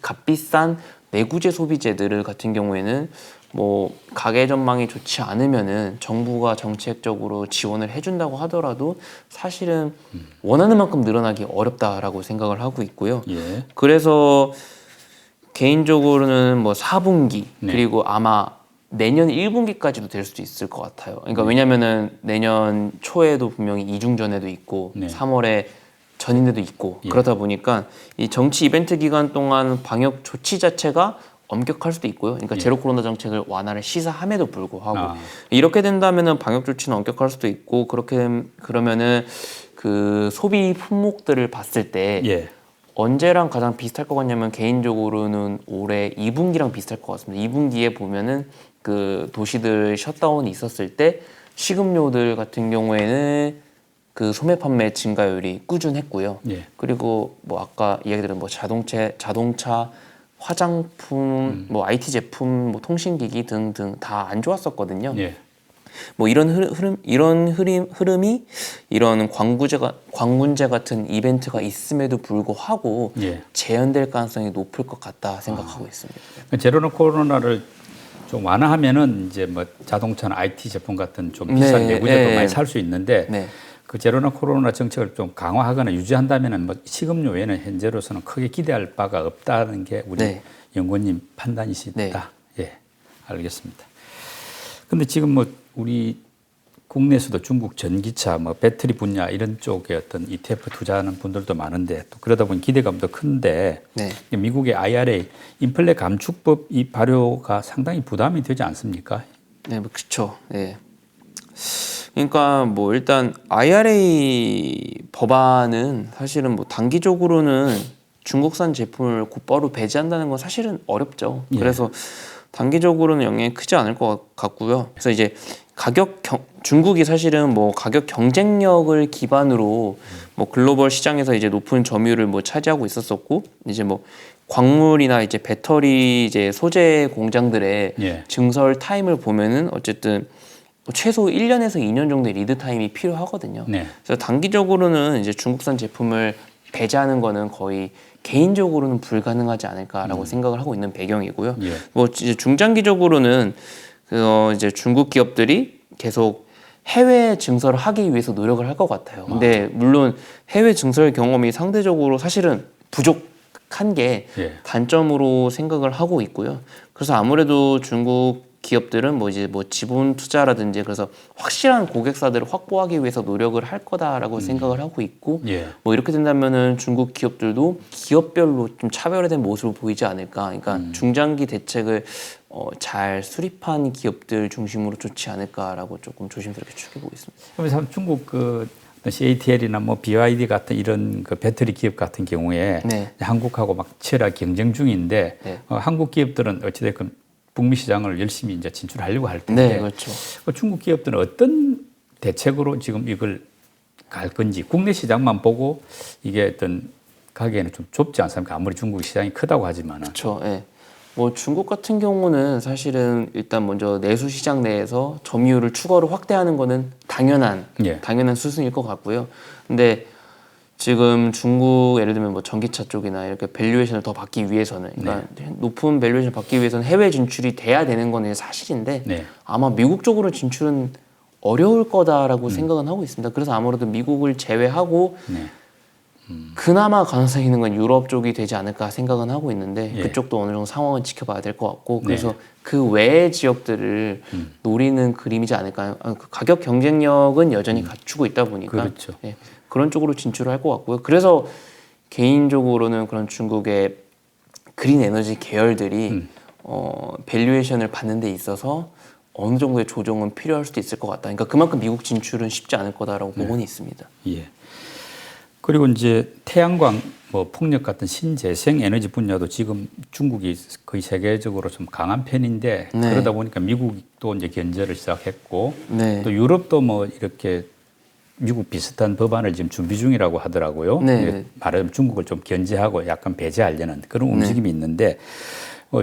Speaker 2: 값비싼 내구재 소비재들 같은 경우에는 뭐 가계 전망이 좋지 않으면은 정부가 정책적으로 지원을 해준다고 하더라도 사실은 원하는 만큼 늘어나기 어렵다라고 생각을 하고 있고요.
Speaker 1: 예.
Speaker 2: 그래서 개인적으로는 뭐 4분기 그리고 아마 내년 1분기까지도 될 수도 있을 것 같아요. 그러니까 왜냐면은 내년 초에도 분명히 이중전에도 있고 3월에 전인대도 있고 그러다 보니까 이 정치 이벤트 기간 동안 방역 조치 자체가 엄격할 수도 있고요. 그러니까 제로 코로나 정책을 완화를 시사함에도 불구하고 이렇게 된다면은 방역 조치는 엄격할 수도 있고 그러면은 그 소비 품목들을 봤을 때 언제랑 가장 비슷할 것 같냐면 개인적으로는 올해 2분기랑 비슷할 것 같습니다. 2분기에 보면은 그 도시들 셧다운이 있었을 때 식음료들 같은 경우에는 그 소매 판매 증가율이 꾸준했고요. 그리고 뭐 아까 이야기드린 뭐 자동차, 화장품, 뭐 IT 제품, 뭐 통신기기 등등 다 안 좋았었거든요. 뭐 이런 흐름이 이런 광군제 같은 이벤트가 있음에도 불구하고 재현될 가능성이 높을 것 같다 생각하고 있습니다.
Speaker 1: 제로 코로나를 좀 완화하면은 이제 뭐 자동차나 IT 제품 같은 좀 비싼 내구재도 많이 살 수 있는데 그 제로나 코로나 정책을 좀 강화하거나 유지한다면은 뭐 식음료 외에는 현재로서는 크게 기대할 바가 없다는 게 우리 연구원님 판단이시다. 예, 알겠습니다. 근데 지금 뭐 우리 국내에서도 중국 전기차, 뭐 배터리 분야 이런 쪽에 어떤 ETF 투자하는 분들도 많은데 또 그러다 보니 기대감도 큰데 미국의 IRA 인플레 감축법 이 발효가 상당히 부담이 되지 않습니까?
Speaker 2: 네, 뭐 그렇죠. 네. 그러니까 뭐 일단 IRA 법안은 사실은 뭐 단기적으로는 중국산 제품을 곧바로 배제한다는 건 사실은 어렵죠. 그래서 단기적으로는 영향이 크지 않을 것 같고요. 그래서 이제 중국이 사실은 뭐 가격 경쟁력을 기반으로 뭐 글로벌 시장에서 이제 높은 점유율을 뭐 차지하고 있었었고 이제 뭐 광물이나 이제 배터리 이제 소재 공장들의 증설 타임을 보면은 어쨌든 최소 1년에서 2년 정도의 리드 타임이 필요하거든요. 그래서 단기적으로는 이제 중국산 제품을 배제하는 거는 거의 개인적으로는 불가능하지 않을까라고 생각을 하고 있는 배경이고요. 뭐 이제 중장기적으로는 이제 중국 기업들이 계속 해외 증설을 하기 위해서 노력을 할 것 같아요. 근데 물론 해외 증설 경험이 상대적으로 사실은 부족한 게 단점으로 생각을 하고 있고요. 그래서 아무래도 중국 기업들은 뭐 이제 뭐 지분 투자라든지 그래서 확실한 고객사들을 확보하기 위해서 노력을 할 거다라고 생각을 하고 있고
Speaker 1: 예.
Speaker 2: 뭐 이렇게 된다면은 중국 기업들도 기업별로 좀 차별화된 모습을 보이지 않을까. 그러니까 중장기 대책을 잘 수립한 기업들 중심으로 좋지 않을까라고 조금 조심스럽게 추측해 보고 있습니다.
Speaker 1: 그래서 중국 그 CATL이나 뭐 BYD 같은 이런 그 배터리 기업 같은 경우에
Speaker 2: 네.
Speaker 1: 한국하고 막 치열하게 경쟁 중인데
Speaker 2: 네.
Speaker 1: 한국 기업들은 어찌됐건 북미 시장을 열심히 이제 진출하려고 할 텐데
Speaker 2: 네, 그렇죠.
Speaker 1: 중국 기업들은 어떤 대책으로 지금 이걸 갈 건지 국내 시장만 보고 이게 어떤 가기에는 좀 좁지 않습니까? 아무리 중국 시장이 크다고 하지만은.
Speaker 2: 그렇죠. 예. 뭐 중국 같은 경우는 사실은 일단 먼저 내수 시장 내에서 점유율을 추가로 확대하는 거는 당연한 수순일 것 같고요. 근데 지금 중국 예를 들면 뭐 전기차 쪽이나 이렇게 밸류에이션을 더 받기 위해서는 그러니까 높은 밸류에이션을 받기 위해서는 해외 진출이 돼야 되는 건 사실인데 아마 미국 쪽으로 진출은 어려울 거다라고 생각은 하고 있습니다. 그래서 아무래도 미국을 제외하고 그나마 가능성이 있는 건 유럽 쪽이 되지 않을까 생각은 하고 있는데 그쪽도 어느 정도 상황은 지켜봐야 될 것 같고 그래서 그 외의 지역들을 노리는 그림이지 않을까요? 그 가격 경쟁력은 여전히 갖추고 있다 보니까
Speaker 1: 그렇죠.
Speaker 2: 그런 쪽으로 진출을 할 것 같고요. 그래서 개인적으로는 그런 중국의 그린 에너지 계열들이 밸류에이션을 받는 데 있어서 어느 정도의 조정은 필요할 수도 있을 것 같다. 그러니까 그만큼 미국 진출은 쉽지 않을 거다라고 보고는 있습니다.
Speaker 1: 예. 그리고 이제 태양광, 뭐 풍력 같은 신재생 에너지 분야도 지금 중국이 거의 세계적으로 좀 강한 편인데 그러다 보니까 미국도 이제 견제를 시작했고 또 유럽도 뭐 이렇게 미국 비슷한 법안을 지금 준비 중이라고 하더라고요. 말하자면 중국을 좀 견제하고 약간 배제하려는 그런 움직임이 있는데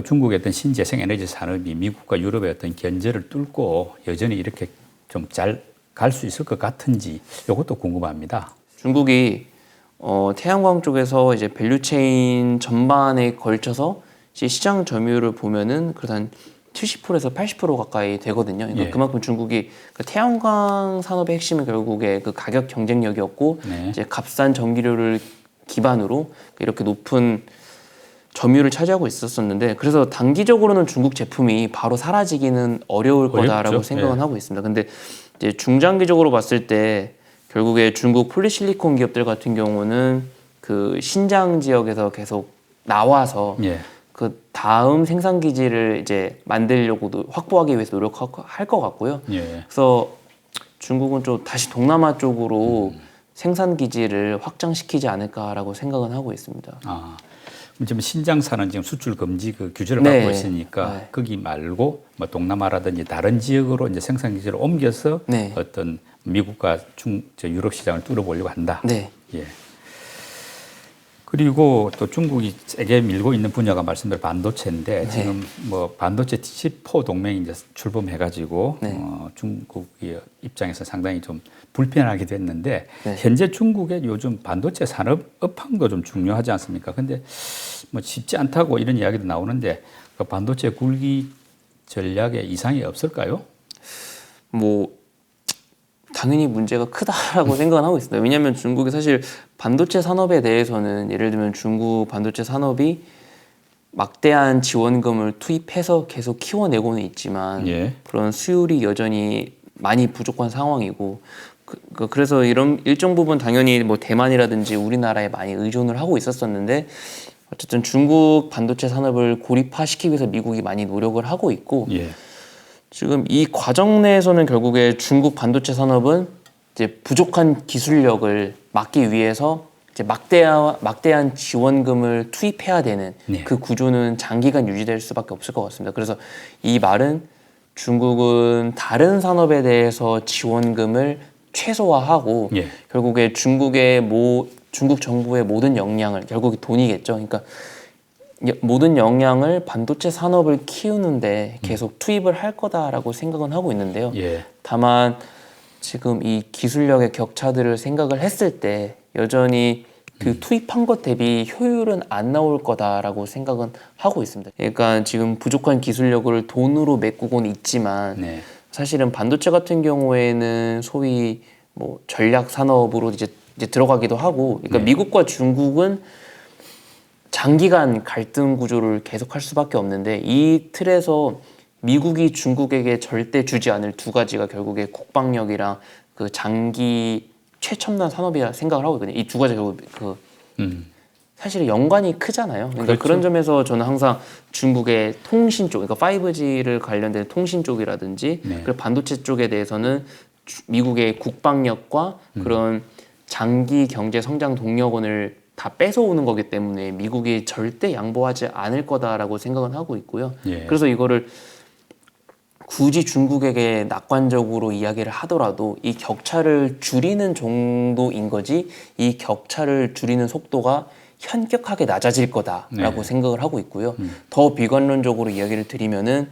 Speaker 1: 중국의 어떤 신재생 에너지 산업이 미국과 유럽의 어떤 견제를 뚫고 여전히 이렇게 좀 잘 갈 수 있을 것 같은지 이것도 궁금합니다.
Speaker 2: 중국이 태양광 쪽에서 이제 밸류체인 전반에 걸쳐서 이제 시장 점유율을 보면은 그래도 한 70%에서 80% 가까이 되거든요. 그러니까 그만큼 중국이 그 태양광 산업의 핵심은 결국에 그 가격 경쟁력이었고 이제 값싼 전기료를 기반으로 이렇게 높은 점유율을 차지하고 있었었는데 그래서 단기적으로는 중국 제품이 바로 사라지기는 어려울 거다라고 생각은 하고 있습니다. 근데 이제 중장기적으로 봤을 때 결국에 중국 폴리실리콘 기업들 같은 경우는 그 신장 지역에서 계속 나와서 그 다음 생산 기지를 이제 만들려고 확보하기 위해서 노력할 것 같고요. 그래서 중국은 좀 다시 동남아 쪽으로 생산 기지를 확장시키지 않을까라고 생각은 하고 있습니다.
Speaker 1: 지금 신장사는 지금 수출 금지 그 규제를 받고 있으니까 거기 말고 뭐 동남아라든지 다른 지역으로 이제 생산 기지를 옮겨서 어떤 미국과 유럽 시장을 뚫어보려고 한다. 예. 그리고 또 중국이 세게 밀고 있는 분야가 말씀대로 반도체인데 지금 뭐 반도체 T4 동맹이 이제 출범해가지고 중국의 입장에서 상당히 좀 불편하게 됐는데 현재 중국의 요즘 반도체 산업 업황도 좀 중요하지 않습니까? 근데 뭐 쉽지 않다고 이런 이야기도 나오는데 그 반도체 굴기 전략에 이상이 없을까요?
Speaker 2: 뭐 당연히 문제가 크다라고 생각은 하고 있습니다. 왜냐하면 중국이 사실 반도체 산업에 대해서는 예를 들면 중국 반도체 산업이 막대한 지원금을 투입해서 계속 키워내고는 있지만 그런 수율이 여전히 많이 부족한 상황이고 그래서 이런 일정 부분 당연히 뭐 대만이라든지 우리나라에 많이 의존을 하고 있었었는데 어쨌든 중국 반도체 산업을 고립화시키기 위해서 미국이 많이 노력을 하고 있고 지금 이 과정 내에서는 결국에 중국 반도체 산업은 이제 부족한 기술력을 막기 위해서 이제 막대한 지원금을 투입해야 되는 그 구조는 장기간 유지될 수밖에 없을 것 같습니다. 그래서 이 말은 중국은 다른 산업에 대해서 지원금을 최소화하고 결국에 중국 정부의 모든 역량을 결국에 돈이겠죠. 그러니까 모든 역량을 반도체 산업을 키우는데 계속 투입을 할 거다라고 생각은 하고 있는데요. 다만 지금 이 기술력의 격차들을 생각을 했을 때 여전히 그 투입한 것 대비 효율은 안 나올 거다라고 생각은 하고 있습니다. 그러니까 지금 부족한 기술력을 돈으로 메꾸고는 있지만 사실은 반도체 같은 경우에는 소위 뭐 전략 산업으로 이제 들어가기도 하고 그러니까 미국과 중국은 장기간 갈등 구조를 계속할 수밖에 없는데 이 틀에서 미국이 중국에게 절대 주지 않을 두 가지가 결국에 국방력이랑 그 장기 최첨단 산업이라 생각을 하고 있거든요. 이 두 가지 결국 그 사실 연관이 크잖아요. 그러니까
Speaker 1: 그렇죠.
Speaker 2: 그런 점에서 저는 항상 중국의 통신 쪽, 그러니까 5G를 관련된 통신 쪽이라든지
Speaker 1: 네.
Speaker 2: 그리고 반도체 쪽에 대해서는 미국의 국방력과 그런 장기 경제 성장 동력원을 다 뺏어오는 거기 때문에 미국이 절대 양보하지 않을 거다라고 생각은 하고 있고요.
Speaker 1: 예.
Speaker 2: 그래서 이거를 굳이 중국에게 낙관적으로 이야기를 하더라도 이 격차를 줄이는 정도인 거지 이 격차를 줄이는 속도가 현격하게 낮아질 거다라고
Speaker 1: 네.
Speaker 2: 생각을 하고 있고요. 더 비관론적으로 이야기를 드리면은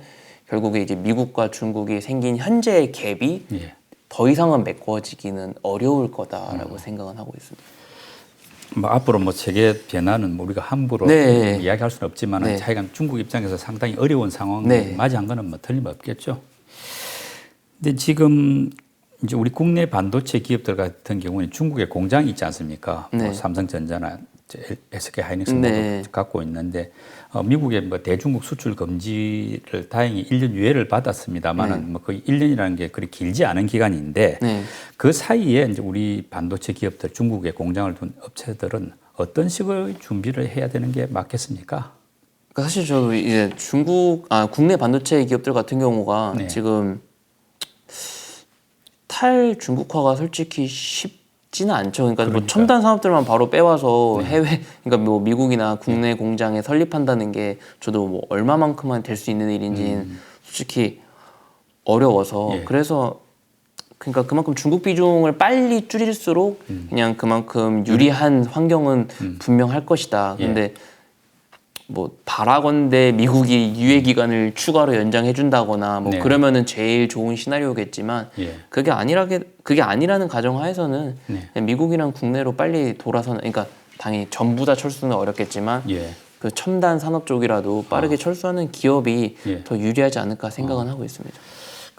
Speaker 2: 결국에 이제 미국과 중국이 생긴 현재의 갭이
Speaker 1: 예.
Speaker 2: 더 이상은 메꿔지기는 어려울 거다라고 생각은 하고 있습니다.
Speaker 1: 뭐 앞으로 뭐 세계 변화는 뭐 우리가 함부로
Speaker 2: 네.
Speaker 1: 이야기할 수는 없지만
Speaker 2: 네.
Speaker 1: 차이가 중국 입장에서 상당히 어려운 상황을
Speaker 2: 네.
Speaker 1: 맞이한 거는 뭐 틀림없겠죠. 근데 지금 이제 우리 국내 반도체 기업들 같은 경우는 중국에 공장이 있지 않습니까?
Speaker 2: 네.
Speaker 1: 뭐 삼성전자나 SK 하이닉스
Speaker 2: 네.
Speaker 1: 모두 갖고 있는데 미국의 뭐 대중국 수출 금지를 다행히 1년 유예를 받았습니다만은
Speaker 2: 네.
Speaker 1: 뭐 거의 1년이라는 게 그리 길지 않은 기간인데
Speaker 2: 네.
Speaker 1: 그 사이에 이제 우리 반도체 기업들 중국에 공장을 둔 업체들은 어떤 식의 준비를 해야 되는 게 맞겠습니까?
Speaker 2: 그러니까 사실 저도 이제 국내 반도체 기업들 같은 경우가
Speaker 1: 네.
Speaker 2: 지금 탈중국화가 솔직히 쉽지는 않죠. 그러니까 뭐 첨단 산업들만 바로 빼와서 해외, 그러니까 뭐 미국이나 국내 공장에 설립한다는 게 저도 뭐 얼마만큼만 될 수 있는 일인지는 솔직히 어려워서
Speaker 1: 예.
Speaker 2: 그래서 그러니까 그만큼 중국 비중을 빨리 줄일수록 그냥 그만큼 유리한 환경은 분명할 것이다. 근데 뭐 바라건대 미국이 유예 기간을 추가로 연장해 준다거나 뭐
Speaker 1: 네.
Speaker 2: 그러면은 제일 좋은 시나리오겠지만
Speaker 1: 예.
Speaker 2: 그게 아니라는 가정하에서는
Speaker 1: 네.
Speaker 2: 그냥 미국이랑 국내로 빨리 돌아서는 그러니까 당연히 전부 다 철수는 어렵겠지만
Speaker 1: 예.
Speaker 2: 그 첨단 산업 쪽이라도 빠르게 철수하는 기업이
Speaker 1: 예.
Speaker 2: 더 유리하지 않을까 생각은 하고 있습니다.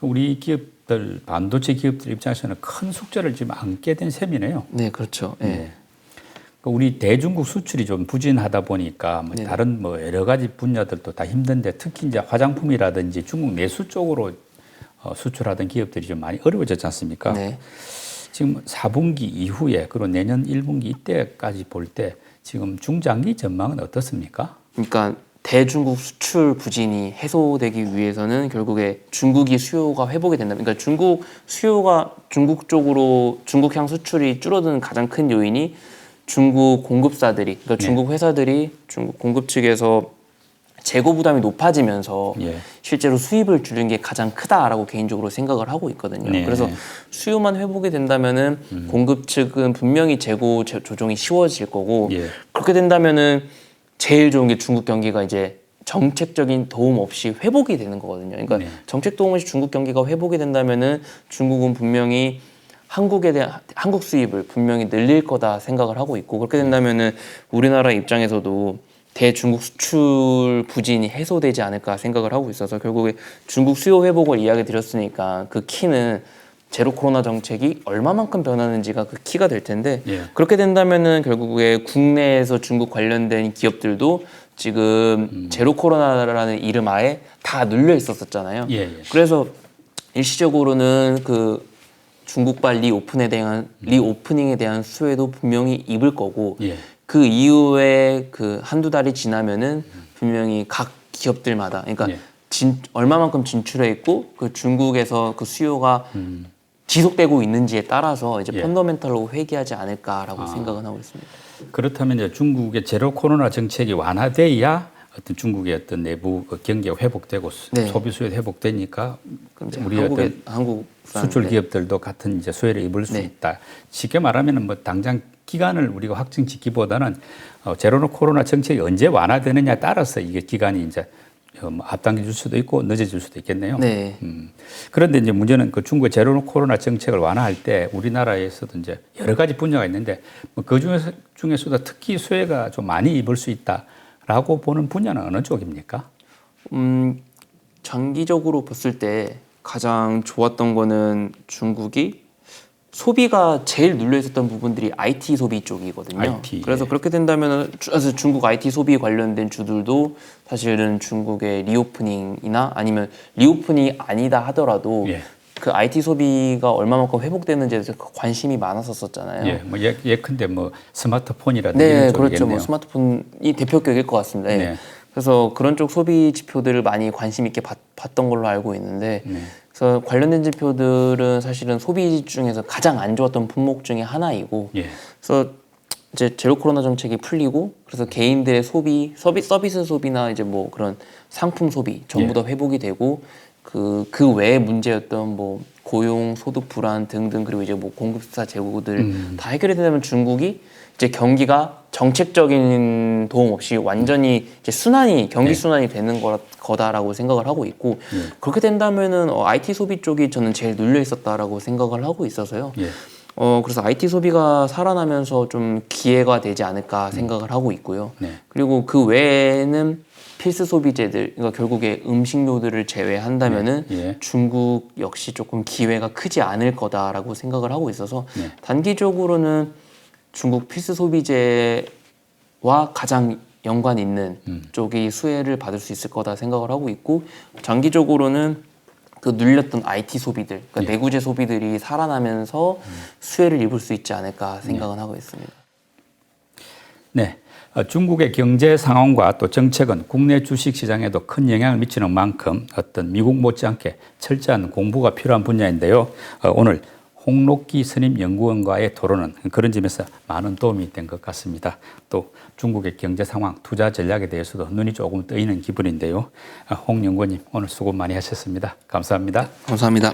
Speaker 1: 우리 기업들 반도체 기업들 입장에서는 큰 숙제를 지금 안게 된 셈이네요.
Speaker 2: 네, 그렇죠. 예.
Speaker 1: 네. 우리 대중국 수출이 좀 부진하다 보니까 뭐
Speaker 2: 네네.
Speaker 1: 다른 뭐 여러 가지 분야들도 다 힘든데 특히 이제 화장품이라든지 중국 내수 쪽으로 수출하던 기업들이 좀 많이 어려워졌지 않습니까?
Speaker 2: 네.
Speaker 1: 지금 4분기 이후에 그리고 내년 1분기 이때까지 볼 때 지금 중장기 전망은 어떻습니까?
Speaker 2: 그러니까 대중국 수출 부진이 해소되기 위해서는 결국에 중국이 수요가 회복이 된다. 그러니까 중국 쪽으로 중국향 수출이 줄어드는 가장 큰 요인이 중국 공급사들이, 그러니까 중국 회사들이 중국 공급 측에서 재고 부담이 높아지면서
Speaker 1: 예.
Speaker 2: 실제로 수입을 줄인 게 가장 크다라고 개인적으로 생각을 하고 있거든요.
Speaker 1: 네.
Speaker 2: 그래서 수요만 회복이 된다면은 공급 측은 분명히 재고 조정이 쉬워질 거고
Speaker 1: 예.
Speaker 2: 그렇게 된다면은 제일 좋은 게 중국 경기가 이제 정책적인 도움 없이 회복이 되는 거거든요. 그러니까
Speaker 1: 네.
Speaker 2: 정책 도움 없이 중국 경기가 회복이 된다면은 중국은 분명히 한국에 대한 한국 수입을 분명히 늘릴 거다 생각을 하고 있고 그렇게 된다면은 우리나라 입장에서도 대중국 수출 부진이 해소되지 않을까 생각을 하고 있어서 결국에 중국 수요 회복을 이야기 드렸으니까 그 키는 제로 코로나 정책이 얼마만큼 변하는지가 그 키가 될 텐데
Speaker 1: 예.
Speaker 2: 그렇게 된다면은 결국에 국내에서 중국 관련된 기업들도 지금 제로 코로나라는 이름 아래 다 눌려 있었잖아요.
Speaker 1: 예, 예.
Speaker 2: 그래서 일시적으로는 그 중국발 리오프닝에 대한 수혜도 분명히 입을 거고
Speaker 1: 예.
Speaker 2: 그 이후에 그 한두 달이 지나면은 분명히 각 기업들마다 그러니까
Speaker 1: 예.
Speaker 2: 얼마만큼 진출해 있고 그 중국에서 그 수요가 지속되고 있는지에 따라서 이제
Speaker 1: 예.
Speaker 2: 펀더멘털로 회귀하지 않을까라고 생각은 하고 있습니다.
Speaker 1: 그렇다면 이제 중국의 제로 코로나 정책이 완화돼야 어떤 중국의 어떤 내부 그 경기가 회복되고
Speaker 2: 네.
Speaker 1: 소비 수요 회복되니까
Speaker 2: 그럼 이제
Speaker 1: 우리 어떤
Speaker 2: 한국
Speaker 1: 수출 기업들도 같은 이제 수혜를 입을 수
Speaker 2: 네.
Speaker 1: 있다. 쉽게 말하면은 뭐 당장 기간을 우리가 확정 짓기보다는 제로 코로나 정책이 언제 완화되느냐에 따라서 이게 기간이 이제 뭐 앞당겨질 수도 있고 늦어질 수도 있겠네요.
Speaker 2: 네.
Speaker 1: 그런데 이제 문제는 그 중국의 제로 코로나 정책을 완화할 때 우리나라에서도 이제 여러 가지 분야가 있는데 뭐그 중에서도 특히 수혜가 좀 많이 입을 수 있다라고 보는 분야는 어느 쪽입니까?
Speaker 2: 장기적으로 봤을 때 가장 좋았던 거는 중국이 소비가 제일 눌려 있었던 부분들이 IT 소비 쪽이거든요.
Speaker 1: IT,
Speaker 2: 그래서 그렇게 된다면 중국 IT 소비 관련된 주들도 사실은 중국의 리오프닝이나 아니면 리오프닝이 아니다 하더라도
Speaker 1: 예.
Speaker 2: 그 IT 소비가 얼마만큼 회복되는지에 대해서 관심이 많았었잖아요.
Speaker 1: 예, 뭐 예컨대 뭐 스마트폰이라든지
Speaker 2: 네,
Speaker 1: 이런
Speaker 2: 그렇죠.
Speaker 1: 쪽이겠네요.
Speaker 2: 뭐 스마트폰이 대표격일 것 같습니다. 예.
Speaker 1: 네.
Speaker 2: 그래서 그런 쪽 소비 지표들을 많이 관심 있게 봤던 걸로 알고 있는데,
Speaker 1: 네.
Speaker 2: 그래서 관련된 지표들은 사실은 소비 중에서 가장 안 좋았던 품목 중에 하나이고,
Speaker 1: 예.
Speaker 2: 그래서 이제 제로 코로나 정책이 풀리고, 그래서 개인들의 서비스 소비나 이제 뭐 그런 상품 소비 전부 다 회복이 되고, 그 외에 문제였던 뭐 고용, 소득 불안 등등, 그리고 이제 뭐 공급사 재고들 다 해결이 되면 중국이 이제 경기가 정책적인 도움 없이 완전히 이제 경기 순환이 되는 거다라고 생각을 하고 있고, 그렇게 된다면은 IT 소비 쪽이 저는 제일 눌려 있었다라고 생각을 하고 있어서요.
Speaker 1: 예.
Speaker 2: 그래서 IT 소비가 살아나면서 좀 기회가 되지 않을까 생각을 하고 있고요.
Speaker 1: 네.
Speaker 2: 그리고 그 외에는 필수 소비재들, 그러니까 결국에 음식료들을 제외한다면은
Speaker 1: 예.
Speaker 2: 중국 역시 조금 기회가 크지 않을 거다라고 생각을 하고 있어서
Speaker 1: 네.
Speaker 2: 단기적으로는 중국 필수 소비재와 가장 연관 있는 쪽이 수혜를 받을 수 있을 거다 생각을 하고 있고, 장기적으로는 그 눌렸던 IT 소비들, 그러니까 내구재 소비들이 살아나면서 수혜를 입을 수 있지 않을까 생각은 하고 있습니다.
Speaker 1: 네. 중국의 경제 상황과 또 정책은 국내 주식 시장에도 큰 영향을 미치는 만큼 어떤 미국 못지않게 철저한 공부가 필요한 분야인데요. 오늘 홍록기 스님 연구원과의 토론은 그런 점에서 많은 도움이 된 것 같습니다. 또 중국의 경제 상황, 투자 전략에 대해서도 눈이 조금 뜨이는 기분인데요. 홍 연구원님 오늘 수고 많이 하셨습니다. 감사합니다.
Speaker 2: 감사합니다.